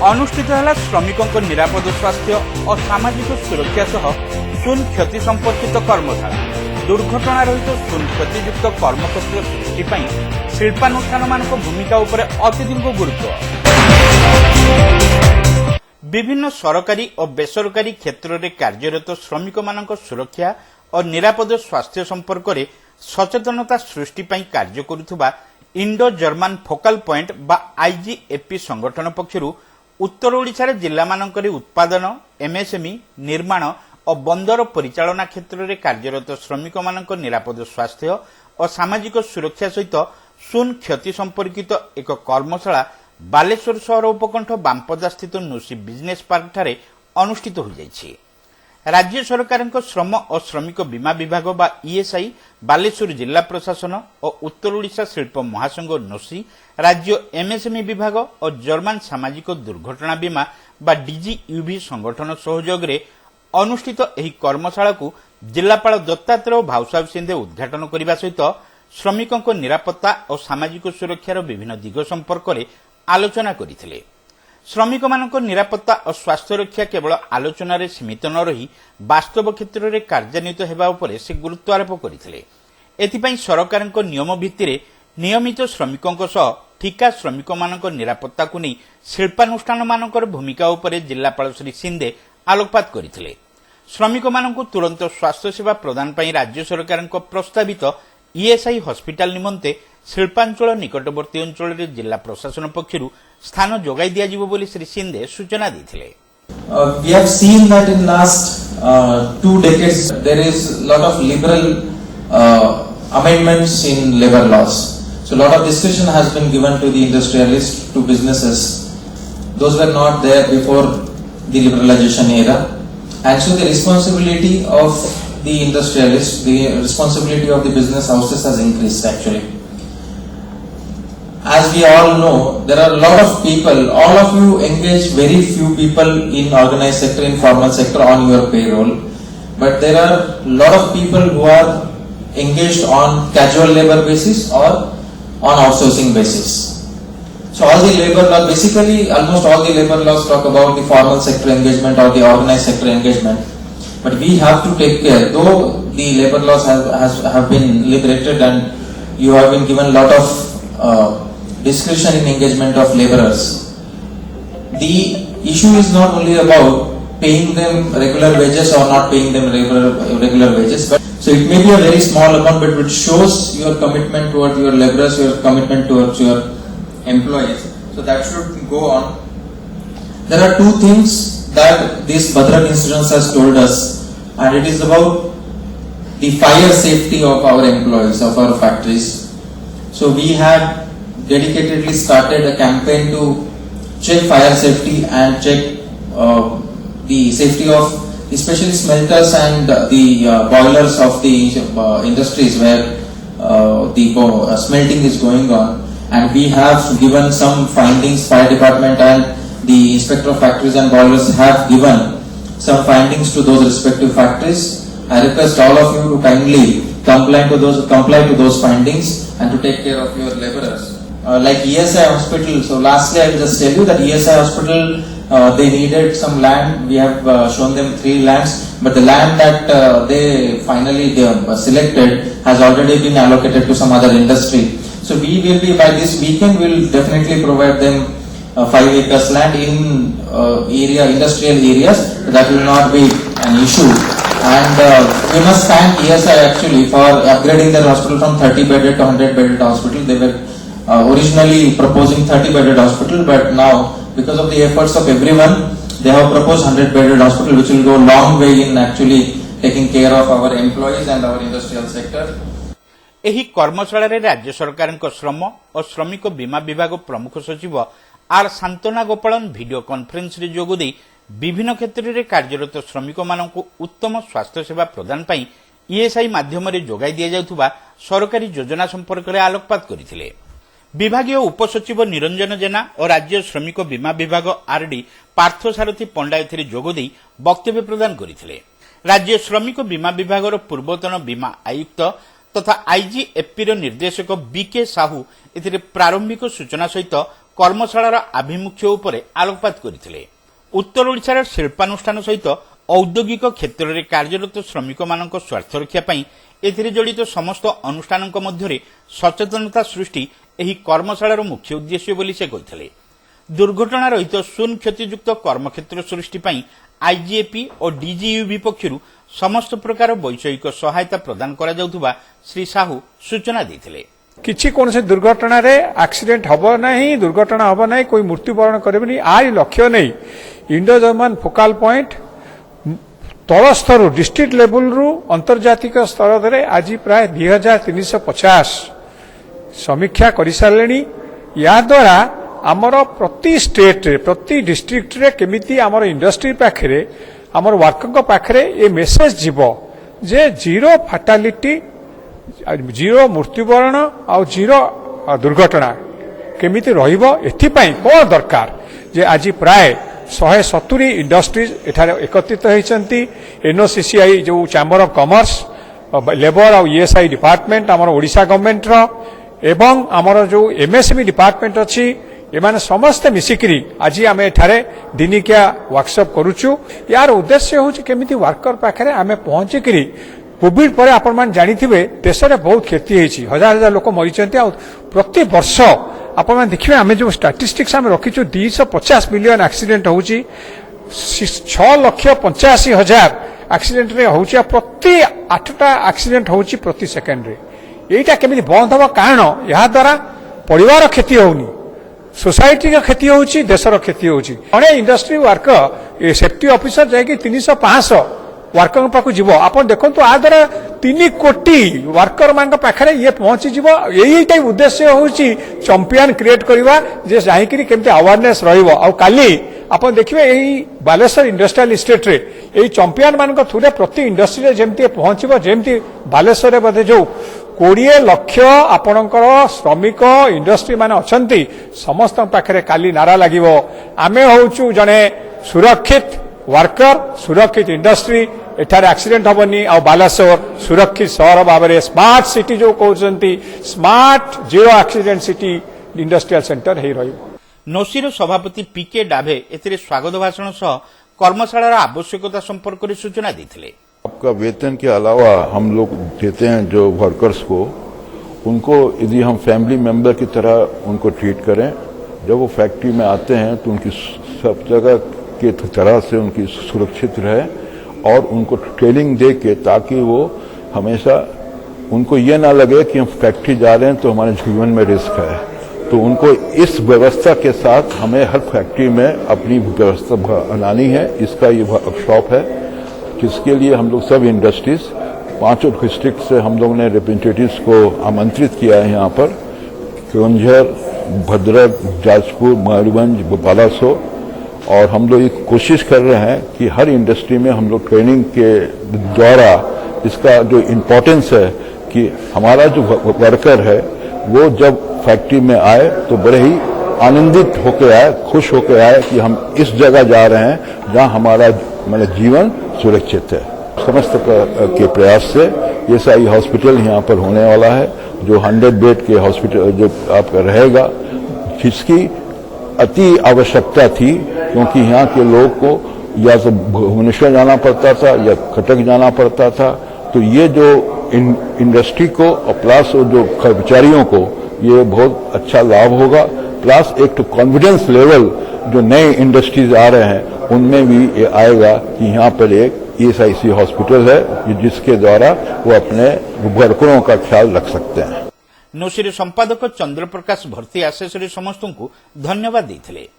अनुष्ठित है श्रमिकों निरापद स्वास्थ्य और सामाजिक सुरक्षा सह शून्य क्षति संपर्कित कर्मशाला। दुर्घटना रहित शून्य क्षतियुक्त कर्मक्षेत्र सृष्टि शिल्पानुष्ठान मान भूमिका उपरे अत्यधिक गुरुत्व। विभिन्न सरकारी और बेसरकारी क्षेत्र में कार्यरत श्रमिक मान सुरक्षा और निरापद स्वास्थ्य संपर्क में सचेतनता सृष्टि कार्य करुवा इंडो जर्मन फोकल पॉइंट बा आईजीएफपी संगठन पक्षरु उत्तर ओडिशा जिला मानकरे उत्पादन एमएसएमई निर्माण और बंदर परिचालना क्षेत्र में कार्यरत श्रमिक मानक निरापद स्वास्थ्य और सामाजिक सुरक्षा सहित शून्य क्षति संपर्कित एक कर्मशाला बालेश्वर सहर उपकंठ बांपदा स्थित नुसी बिजनेस पार्क ठारे अनुष्ठित हो जाइछि। राज्य सरकार श्रम और श्रमिक बीमा विभाग बा ईएसआई बालेश्वर जिला प्रशासन और उत्तर ओडिशा शिल्प महासंघ नोसी राज्य एमएसएमई विभाग और जर्मन सामाजिक दुर्घटना बीमा बा डीजीयूवी संगठन सहयोग में अनुष्ठित एही कर्मशाला को जिलापाल दत्तात्रेय भावसाब सिंधे उद्घाटन करने सहित श्रमिकों निरापत्ता और सामाजिक सुरक्षार विभिन्न दिग संपर्क में आलोचना करथिले। श्रमिक मानक निरापत्ता और स्वास्थ्य रक्षा केवल आलोचन सीमित न रही वास्तव क्षेत्र में कार्यान्वित होगा उपरे से गुरुत्व आरोप करथिले। एथिपई सरकार नियम भित्तिरे नियमित श्रमिकों सह ठिका श्रमिक मानक निरापत्ता को नहीं शिल्पानुष्ठान मानकर भूमिका उपरे जिलापाल श्री सिंधे आलोकपात करथिले। श्रमिक मानक तुरंत स्वास्थ्य सेवा प्रदान पई राज्य सरकार प्रस्तावित ईएसआई हॉस्पिटल निमंते शिल्पांचल निकटवर्ती अंचल जिला प्रशासन पक्षरु स्थान जोगाई दिया जिवो बोली श्री सिंधे सूचना देथिले। We have seen that in last 2 decades there is lot of liberal amendments in labor laws. So lot of discretion has been given to the industrialists, to businesses. Those were not there before the liberalization era. And so the responsibility of the industrialists, the responsibility of the business houses has increased actually. As we all know, there are a lot of people, all of you engage very few people in organized sector, in formal sector on your payroll. But there are a lot of people who are engaged on casual labor basis or on outsourcing basis. So all the labor laws, basically almost all the labor laws talk about the formal sector engagement or the organized sector engagement. But we have to take care, though the labor laws have been liberated and you have been given a lot of discretion in engagement of laborers. The issue is not only about paying them regular wages or not paying them regular wages, but so it may be a very small amount, but it shows your commitment towards your laborers, your commitment towards your employees. So that should go on. There are 2 things that this Bhadrak incident has told us, and it is about the fire safety of our employees, of our factories. So we had dedicatedly started a campaign to check fire safety and check the safety of especially smelters and the boilers of the industries where the smelting is going on. And we have given some findings, fire department and the inspector of factories and boilers have given some findings to those respective factories. I request all of you to kindly comply to those findings and to take care of your laborers. Like ESI hospital, so lastly I will just tell you that ESI hospital, they needed some land. We have shown them 3 lands, but the land that they finally selected has already been allocated to some other industry. So we will be, by this weekend, we will definitely provide them 5 acres land in industrial areas. That will not be an issue. And we must thank ESI actually for upgrading their hospital from 30-bedded to 100-bedded hospital. They were originally proposing 30-bedded hospital, but now because of the efforts of everyone, they have proposed 100-bedded hospital, which will go a long way in actually taking care of our employees and our industrial sector. एही कर्मशाला रे राज्य सरकार श्रम और श्रमिक बीमा विभाग प्रमुख सचिव आर सांत्वना गोपालन वीडियो कॉन्फ्रेंस रे जोग दे विभिन्न क्षेत्र में कार्यरत श्रमिक मानक उत्तम स्वास्थ्य सेवा प्रदान पई ईएसआई माध्यम रे जोगाई दिया जाउथुबा सरकारी योजना संपर्क में आलोकपात करथिले। विभागीय उपसचिव निरंजन जेना और राज्य श्रमिक बीमा विभाग आरडी पार्थसारथी पंडा एथिरे जोग दे वक्तव्य प्रदान करथिले। राज्य श्रमिक बीमा विभाग पूर्वतन बीमा आयुक्त तथा आईजीएफपी निर्देशक बीके साहू एथिरे प्रारंभिक सूचना सहित कर्मशालार आभिमुख्य उपरे आलोकपात करथिले। उत्तर ओडिशार शिल्पानुष्ठान सहित औद्योगिक क्षेत्र में कार्यरत श्रमिक मानक स्वार्थ रक्षा पई एथिरे जड़ित समस्त अनुष्ठानक मध्यरे सचेतनता सृष्टि एही कर्मशालार मुख्य उद्देश्य बोली से कहिथिले। दुर्घटना रहित शून्य क्षतियुक्त कर्मक्षेत्र सृष्टि पई आईजीएपी और डीजीयूबी पक्षरु समस्त प्रकार वैषयिक सहायता प्रदान करा जाउथबा श्री साहू सूचना दैथिले। किछि कोनसे दुर्घटना रे एक्सीडेंट हबो नहीं, दुर्घटना हबो नहीं, कोई मृत्युवरण करबेनी आइ लक्ष्य नहीं। इंडो जर्मन फोकाल पॉइंट तल स्तर डिस्ट्रिक्ट लेवल रु अंतर्जातिक स्तर रे आज प्राय 2350 समीक्षा करि सारलेनी। या द्वारा आमर प्रति स्टेट रे प्रति डिस्ट्रिक्ट रे केमिति आमर इंडस्ट्री पाखरे आमर वर्कर पाखरे ए मेसेज जीवो जे जीरो फैटालिटी, जीरो मृत्युवरण और जीरो दुर्घटना केमिति रहिबो। एथिपाई कोन दरकार जे आज प्राय 170 इंडस्ट्रीज एठारे एकत्रित होइचंती। एनओसीसीआई जो चैम्बर ऑफ कॉमर्स, लेबर और ईएसआई डिपार्टमेंट आमर ओडिशा गवर्नमेंट रो एवं आमर जो एमएसएमई डिपार्टमेंट अछि, एमाने समस्त मिसिकरी आज आमे एठारे दिनिकिया वर्कशॉप करूछु। यार उद्देश्य होछि केमिति वर्कर पाखरे आमे पहुंची करी कोविड पर आपण मान जानिथिबे देश रे बहुत क्षति होइछि, हजार हजार लोक मरिचंती। आ प्रति वर्ष आपण मान देखिबे आमे जो स्टैटिस्टिक्स आमे रखिछु 250 मिलियन एक्सीडेंट होउछि, 6,85,000 एक्सीडेंट रे होउछि। प्रति 8टा एक्सीडेंट होउछि प्रति सेकेंड रे। एटा केमिति बंद हबो? कारण या द्वारा परिवार क्षति होउनी, सोसाइटी का क्षति होउछि, देशर क्षति होउछि। अने इंडस्ट्री वर्कर सेफ्टी ऑफिसर जायकि 300-500 वर्कर पाखु जीवो। आपण देखंतु आ द्वारा 3 कोटी वर्कर मान पाखरे ये पहुंची जीवो। यही टाइप उद्देश्य होउछि चैंपियन क्रिएट करबा जे जाहिकरी केमते अवेयरनेस रहिबो। आ काली आपण देखिबे एही बालेश्वर इंडस्ट्रियल एस्टेट रे एही चैंपियन मान को थुरे प्रति इंडस्ट्री रे जेमते पहुंचीबो, जेमती बालेश्वर रे बदे जो 20 लाख आपणकर श्रमिक इंडस्ट्री मान अछंती समस्त पाखरे काली नारा लागिबो आमे होउछु जने सुरक्षित वर्कर, सुरक्षित इंडस्ट्री, एठार एक्सीडेंट हबनी। आ बालेश्वर सुरक्षित शहर भाव स्मार्ट सिटी जो कहते smart zero accident city industrial centre हे रहिबो। नोसीर सभापति पीके डाभे एथिरे स्वागत भाषण सह कर्मशालार आवश्यकता संपर्क में सूचना देथिले। आपका वेतन के अलावा हम लोग देते हैं जो वर्कर्स को, उनको यदि हम फैमिली मेंबर की तरह उनको ट्रीट करें, जब वो फैक्ट्री में आते हैं तो उनकी सब जगह के तरह से उनकी सुरक्षित रहे और उनको ट्रेनिंग दे के, ताकि वो हमेशा उनको ये ना लगे कि हम फैक्ट्री जा रहे हैं तो हमारे जीवन में रिस्क है। तो उनको इस व्यवस्था के साथ हमें हर फैक्ट्री में अपनी व्यवस्था बनानी है। इसका ये वर्कशॉप है जिसके लिए हम लोग सब इंडस्ट्रीज 5 डिस्ट्रिक्ट से हम लोग ने रिप्रेजेंटेटिव्स को आमंत्रित किया है। यहाँ पर केवंझर, भद्रक, जाजपुर, मयूरभंज, बालासोर, और हम लोग एक कोशिश कर रहे हैं कि हर इंडस्ट्री में हम लोग ट्रेनिंग के द्वारा इसका जो इम्पोर्टेंस है कि हमारा जो वर्कर है वो जब फैक्ट्री में आए तो बड़े ही आनंदित होकर आए, खुश होकर आए कि हम इस जगह जा रहे हैं जहां हमारा जीवन सुरक्षित है। समस्त के प्रयास से ये साई हॉस्पिटल यहाँ पर होने वाला है जो 100 बेड के हॉस्पिटल जो आपका रहेगा, जिसकी अति आवश्यकता थी क्योंकि यहाँ के लोग को या तो भुवनेश्वर जाना पड़ता था या कटक जाना पड़ता था। तो ये जो इंडस्ट्री को और प्लस जो कर्मचारियों को ये बहुत अच्छा लाभ होगा। प्लस एक तो कॉन्फिडेंस लेवल जो नए इंडस्ट्रीज आ रहे हैं उनमें भी ये आएगा कि यहाँ पर एक ईएसआईसी हॉस्पिटल है जिसके द्वारा वो अपने वर्करों का ख्याल रख सकते हैं। नोसीर संपादक चंद्रप्रकाश भर्ती आशेष समस्त को धन्यवाद देते।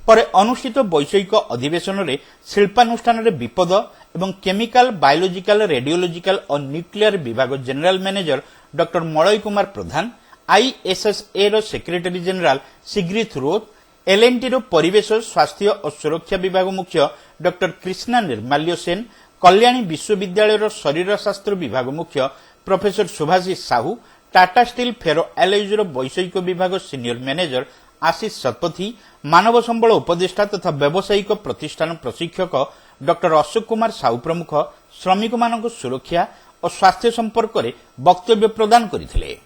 पर अनुष्ठित वैषयिक अधिवेशन में शिल्पानुष्ठान विपद एवं केमिकल, बायोलॉजिकल, रेडियोलॉजिकल और न्यूक्लियर विभाग general manager doctor Malay Kumar Pradhan, ISSA रो secretary general Sigrid Roth, L and T रो परिवेश, स्वास्थ्य और सुरक्षा विभाग मुख्य डॉक्टर कृष्णा निर्माल्य सेन, कल्याणी विश्वविद्यालय रो शरीर शास्त्र विभाग मुख्य प्रोफेसर सुभाषिष साहू, टाटा स्टील फेरो एलआईजी रो वैषयिक विभाग सीनियर मैनेजर आशीष शतपथी, मानव संबल उपदेष्टा तथा व्यावसायिक प्रतिष्ठान प्रशिक्षक डॉक्टर अशोक कुमार साहू प्रमुख श्रमिक मानक सुरक्षा और स्वास्थ्य संपर्क में वक्तव्य प्रदान करथिले।